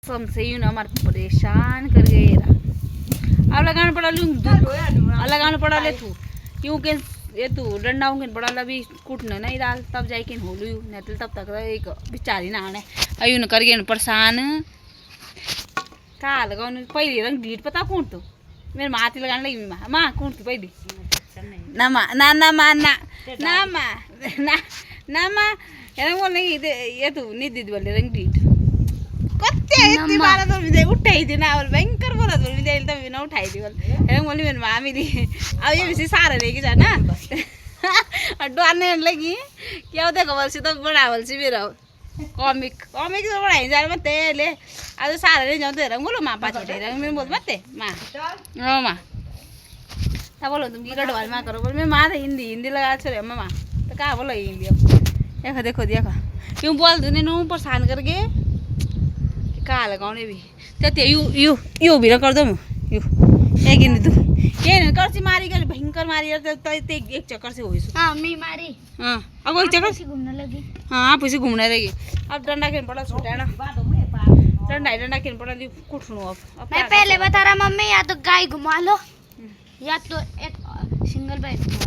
से यूं ना हमारे परेशान कर गए अब लगाना पड़ा लूँ लगाना पड़ा ले तू यूं के ये तू डंडा के पड़ा अभी कूटना नहीं डाल तब जाके हो लू नहीं तो तब तक एक बेचारी ना आने अयूं कर गए परेशान का लगा पहले रंग डीट पता कौन तो मेरे माती लगाने लगी माँ कौन थी पहली ना माँ ना ना माँ ना ना माँ ना ना माँ बोलने ये तू नहीं दीदी बोले रंग डीट कत्ते इतनी बार तो मुझे उठाई थी ना और भयंकर बोला तो मुझे तब भी ना उठाई थी बोल बोली मेरी माँ मेरी अब ये वैसे सारा लेके जाना और डरने लगी क्या देखो बोल सी तो बड़ा बोल सी मेरा कॉमिक कॉमिक तो बढ़ाई जा मत ले आज सारा ले जाओ तेरा बोलो माँ पाँच बटे रंग में बोल मत माँ हाँ माँ तब बोलो तुम की कटवाल माँ करो बोल मैं माँ तो हिंदी हिंदी लगा छोड़े माँ तो कहाँ बोलो हिंदी अब देखो देखो क्यों बोल दूँ नू परेशान करके कहाँ लगाने भी तो यू यू यू भी ना कर दो यू एक ही नहीं तू ये नहीं कर सी मारी कर भयंकर मारी तो एक चक्कर से हुई हाँ मैं मारी हाँ अब एक चक्कर से घूमने लगी हाँ आप इसे घूमने लगी अब डंडा खेल पड़ा छूटा है ना डंडा खेल पड़ा कुछ नो अब मैं पहले बता रहा मम्मी या तो गाय घुमा लो या तो एक सिंगल बैग घुमा लो